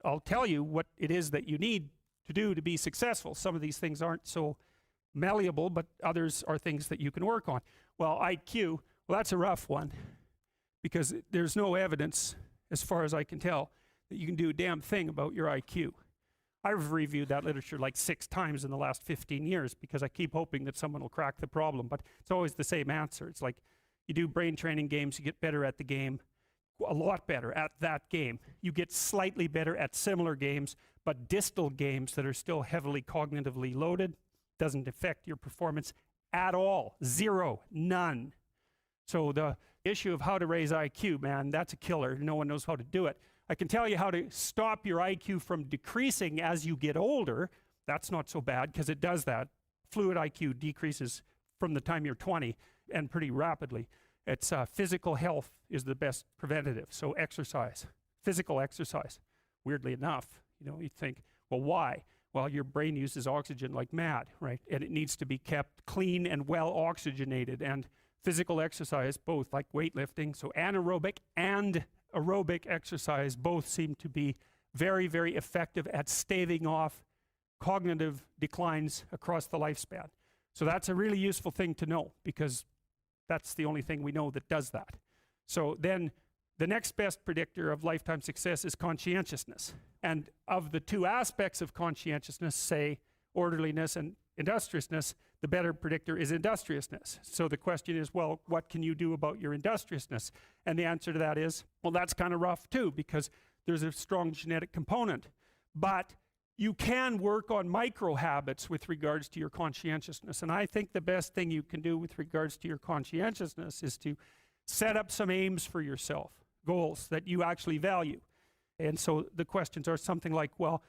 I'll tell you what it is that you need to do to be successful. Some of these things aren't so malleable, but others are things that you can work on. Well, IQ, well, that's a rough one because there's no evidence, as far as I can tell, that you can do a damn thing about your IQ. I've reviewed that literature like 6 times in the last 15 years because I keep hoping that someone will crack the problem, but it's always the same answer. It's like you do brain training games, you get better at the game, a lot better at that game. You get slightly better at similar games, but distal games that are still heavily cognitively loaded doesn't affect your performance at all. Zero, none. So the issue of how to raise IQ, man, that's a killer. No one knows how to do it. I can tell you how to stop your IQ from decreasing as you get older. That's not so bad because it does that. Fluid IQ decreases from the time you're 20 and pretty rapidly. It's physical health is the best preventative. So exercise, physical exercise. Weirdly enough, you know, you think, well, why? Well, your brain uses oxygen like mad, right? And it needs to be kept clean and well oxygenated. And physical exercise, both like weightlifting, so anaerobic and aerobic exercise, both seem to be very, very effective at staving off cognitive declines across the lifespan. So that's a really useful thing to know because that's the only thing we know that does that. So then the next best predictor of lifetime success is conscientiousness. And of the 2 aspects of conscientiousness, say orderliness and industriousness, the better predictor is industriousness. So the question is, well, what can you do about your industriousness? And the answer to that is, well, that's kind of rough too, because there's a strong genetic component. But you can work on micro habits with regards to your conscientiousness. And I think the best thing you can do with regards to your conscientiousness is to set up some aims for yourself, goals that you actually value. And so the questions are something like, well,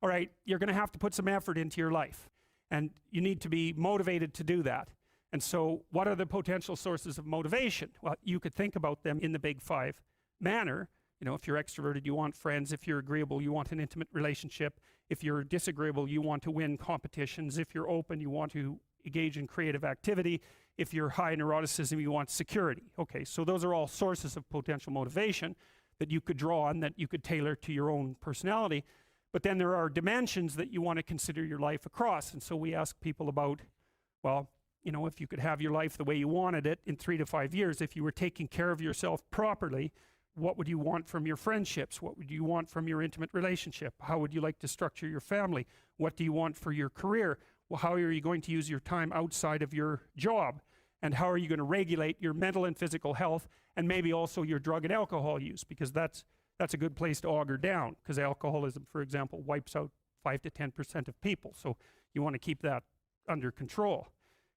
all right, you're going to have to put some effort into your life. And you need to be motivated to do that. And so what are the potential sources of motivation? Well, you could think about them in the big 5 manner. You know, if you're extroverted, you want friends. If you're agreeable, you want an intimate relationship. If you're disagreeable, you want to win competitions. If you're open, you want to engage in creative activity. If you're high neuroticism, you want security. Okay, so those are all sources of potential motivation that you could draw on, that you could tailor to your own personality. But then there are dimensions that you want to consider your life across. And so we ask people about, well, you know, if you could have your life the way you wanted it in 3 to 5 years, if you were taking care of yourself properly, what would you want from your friendships? What would you want from your intimate relationship? How would you like to structure your family? What do you want for your career? Well, how are you going to use your time outside of your job? And how are you going to regulate your mental and physical health, and maybe also your drug and alcohol use? Because that's a good place to auger down, because alcoholism, for example, wipes out 5 to 10% of people. So you want to keep that under control.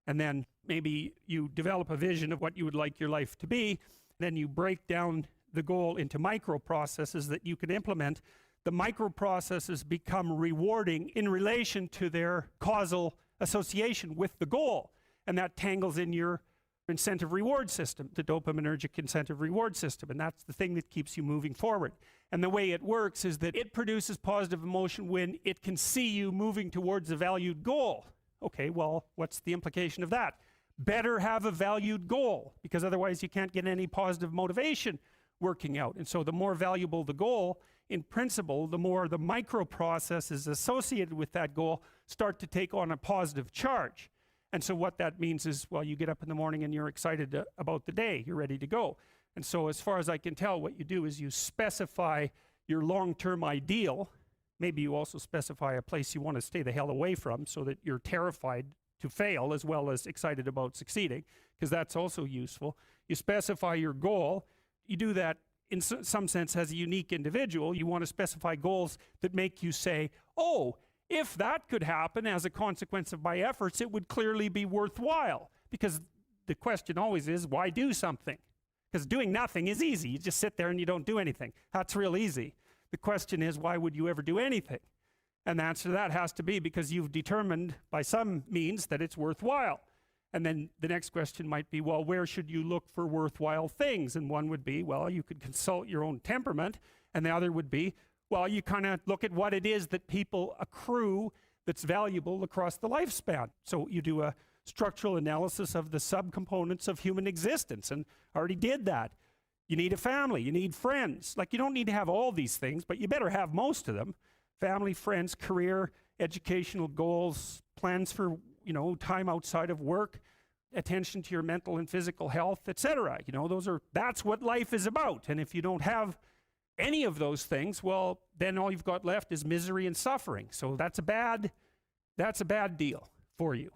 And then maybe you develop a vision of what you would like your life to be. Then you break down the goal into micro processes that you can implement. The micro processes become rewarding in relation to their causal association with the goal. And that tangles in your incentive reward system, the dopaminergic incentive reward system. And that's the thing that keeps you moving forward. And the way it works is that it produces positive emotion when it can see you moving towards a valued goal. Okay, well, what's the implication of that? Better have a valued goal, because otherwise you can't get any positive motivation working out. And so the more valuable the goal, in principle, the more the micro processes associated with that goal start to take on a positive charge. And so what that means is, well, you get up in the morning and you're excited about the day. You're ready to go. And so as far as I can tell, what you do is you specify your long-term ideal. Maybe you also specify a place you want to stay the hell away from so that you're terrified to fail as well as excited about succeeding, because that's also useful. You specify your goal. You do that in some sense as a unique individual. You want to specify goals that make you say, oh, if that could happen as a consequence of my efforts, it would clearly be worthwhile. Because the question always is, why do something? Because doing nothing is easy. You just sit there and you don't do anything. That's real easy. The question is, why would you ever do anything? And the answer to that has to be because you've determined by some means that it's worthwhile. And then the next question might be, well, where should you look for worthwhile things? And one would be, well, you could consult your own temperament. And the other would be, well, you kind of look at what it is that people accrue that's valuable across the lifespan. So you do a structural analysis of the subcomponents of human existence, and I already did that. You need a family. You need friends. Like, you don't need to have all these things, but you better have most of them. Family, friends, career, educational goals, plans for, time outside of work, attention to your mental and physical health, etc. That's what life is about. And if you don't have any of those things, well, then all you've got left is misery and suffering. So that's a bad deal for you.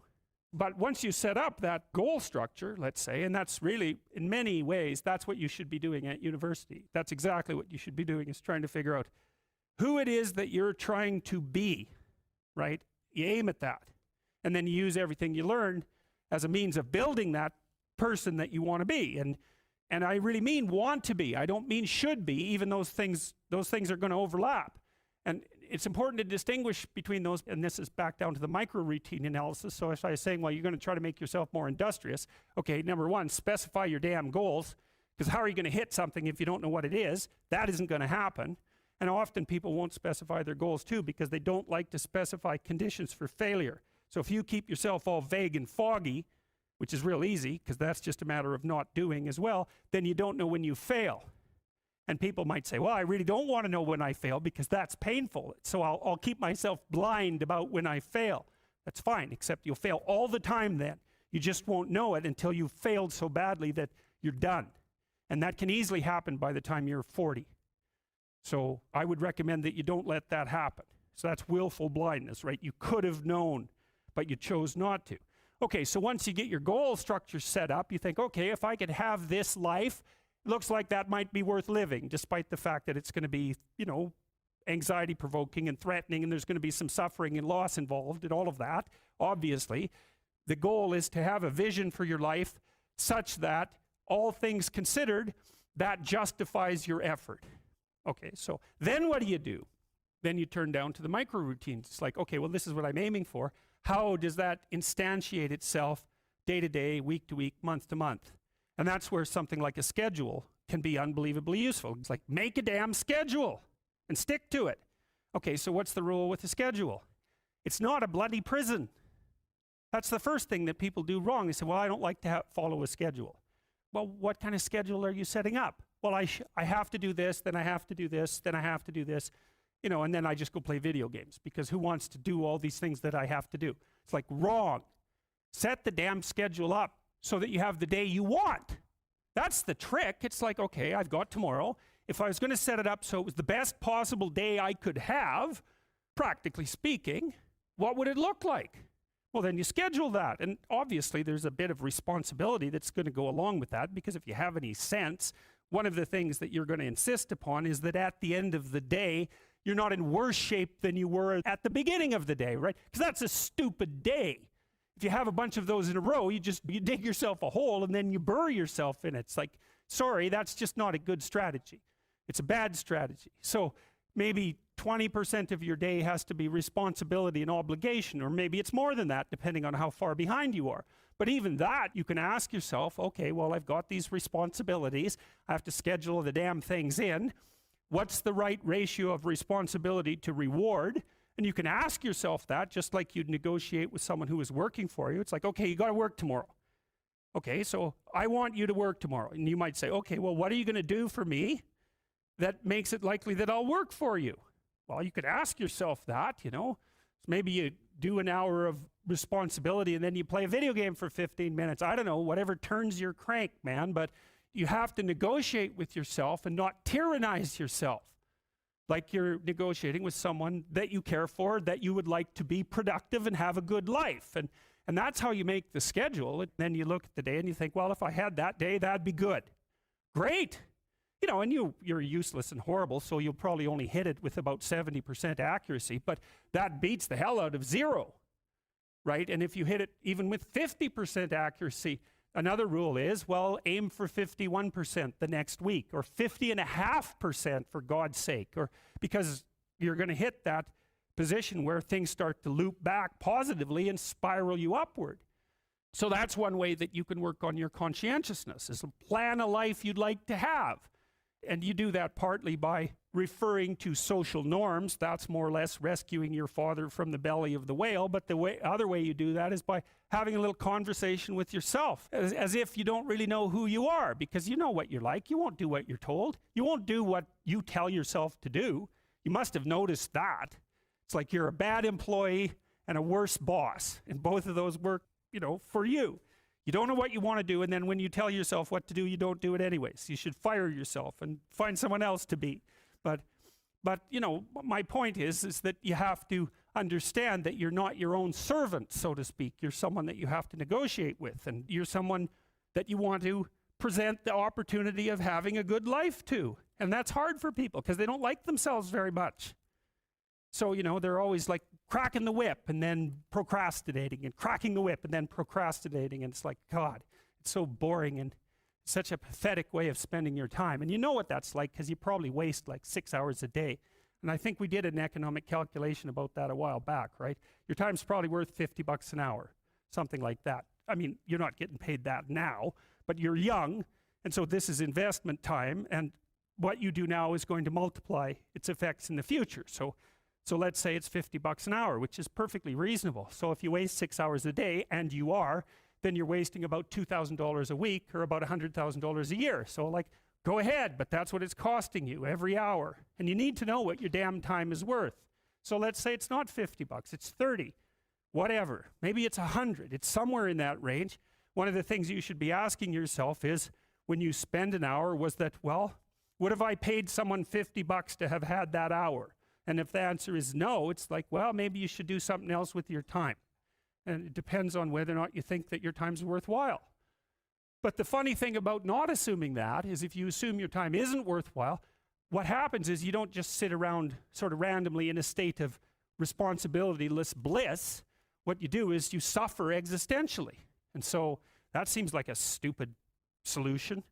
But once you set up that goal structure, let's say, and that's really, in many ways, that's what you should be doing at university. That's exactly what you should be doing, is trying to figure out who it is that you're trying to be, right? You aim at that. And then you use everything you learn as a means of building that person that you want to be. And I really mean want to be. I don't mean should be, even those things are going to overlap. And it's important to distinguish between those, and this is back down to the micro-routine analysis. So if I was saying, well, you're going to try to make yourself more industrious, okay, number one, specify your damn goals, because how are you going to hit something if you don't know what it is? That isn't going to happen. And often people won't specify their goals too, because they don't like to specify conditions for failure. So if you keep yourself all vague and foggy, which is real easy, because that's just a matter of not doing as well, then you don't know when you fail. And people might say, well, I really don't want to know when I fail because that's painful. So I'll keep myself blind about when I fail. That's fine, except you'll fail all the time then. You just won't know it until you've failed so badly that you're done. And that can easily happen by the time you're 40. So I would recommend that you don't let that happen. So that's willful blindness, right? You could have known, but you chose not to. Okay, so once you get your goal structure set up, you think, okay, if I could have this life, looks like that might be worth living, despite the fact that it's going to be, anxiety provoking and threatening, and there's going to be some suffering and loss involved and all of that. Obviously, the goal is to have a vision for your life such that, all things considered, that justifies your effort. Okay, so then what do? Then you turn down to the micro routines. It's like, okay, well, this is what I'm aiming for. How does that instantiate itself day to day, week to week, month to month? And that's where something like a schedule can be unbelievably useful. It's like, make a damn schedule and stick to it. Okay, so what's the rule with the schedule? It's not a bloody prison. That's the first thing that people do wrong. They say, well, I don't like to follow a schedule. Well, what kind of schedule are you setting up? Well, I have to do this, then I have to do this, then I have to do this, and then I just go play video games, because who wants to do all these things that I have to do? It's like, wrong. Set the damn schedule up so that you have the day you want. That's the trick. It's like, okay, I've got tomorrow. If I was going to set it up so it was the best possible day I could have, practically speaking, what would it look like? Well, then you schedule that. And obviously, there's a bit of responsibility that's going to go along with that, because if you have any sense, one of the things that you're going to insist upon is that at the end of the day, you're not in worse shape than you were at the beginning of the day, right? Because that's a stupid day. If you have a bunch of those in a row, you dig yourself a hole and then you bury yourself in it. It's like, sorry, that's just not a good strategy. It's a bad strategy. So maybe 20% of your day has to be responsibility and obligation, or maybe it's more than that, depending on how far behind you are. But even that, you can ask yourself, okay, well, I've got these responsibilities. I have to schedule the damn things in. What's the right ratio of responsibility to reward? And you can ask yourself that, just like you'd negotiate with someone who is working for you. It's like, okay, you got to work tomorrow. Okay, so I want you to work tomorrow. And you might say, okay, well, what are you going to do for me that makes it likely that I'll work for you? Well, you could ask yourself that, Maybe you do an hour of responsibility and then you play a video game for 15 minutes. I don't know, whatever turns your crank, man. But you have to negotiate with yourself and not tyrannize yourself. Like you're negotiating with someone that you care for, that you would like to be productive and have a good life. And that's how you make the schedule. And then you look at the day and you think, well, if I had that day, that'd be good. Great. And you're useless and horrible, so you'll probably only hit it with about 70% accuracy, but that beats the hell out of 0, right? And if you hit it even with 50% accuracy, another rule is, well, aim for 51% the next week, or 50.5% for God's sake, or because you're going to hit that position where things start to loop back positively and spiral you upward. So that's one way that you can work on your conscientiousness, is to plan a life you'd like to have. And you do that partly by referring to social norms. That's more or less rescuing your father from the belly of the whale. But the other way you do that is by having a little conversation with yourself, as if you don't really know who you are, because you know what you're like. You won't do what you're told. You won't do what you tell yourself to do. You must have noticed that. It's like you're a bad employee and a worse boss, and both of those work, for you. You don't know what you want to do, and then when you tell yourself what to do, you don't do it anyways. You should fire yourself and find someone else to be. But my point is that you have to understand that you're not your own servant, so to speak. You're someone that you have to negotiate with, and you're someone that you want to present the opportunity of having a good life to. And that's hard for people because they don't like themselves very much. So, they're always like cracking the whip and then procrastinating, and cracking the whip and then procrastinating. And it's like, God, it's so boring and such a pathetic way of spending your time. And you know what that's like because you probably waste like 6 hours a day. And I think we did an economic calculation about that a while back, right? Your time's probably worth $50 an hour, something like that. I mean, you're not getting paid that now, but you're young. And so this is investment time. And what you do now is going to multiply its effects in the future. So let's say it's $50 an hour, which is perfectly reasonable. So if you waste 6 hours a day, and you are, then you're wasting about $2,000 a week or about $100,000 a year. So like, go ahead, but that's what it's costing you every hour. And you need to know what your damn time is worth. So let's say it's not $50, it's 30, whatever. Maybe it's 100, it's somewhere in that range. One of the things you should be asking yourself is, when you spend an hour, was that, well, would have I paid someone $50 to have had that hour? And if the answer is no, it's like, well, maybe you should do something else with your time. And it depends on whether or not you think that your time's worthwhile. But the funny thing about not assuming that is, if you assume your time isn't worthwhile, what happens is you don't just sit around sort of randomly in a state of responsibilityless bliss. What you do is you suffer existentially. And so that seems like a stupid solution.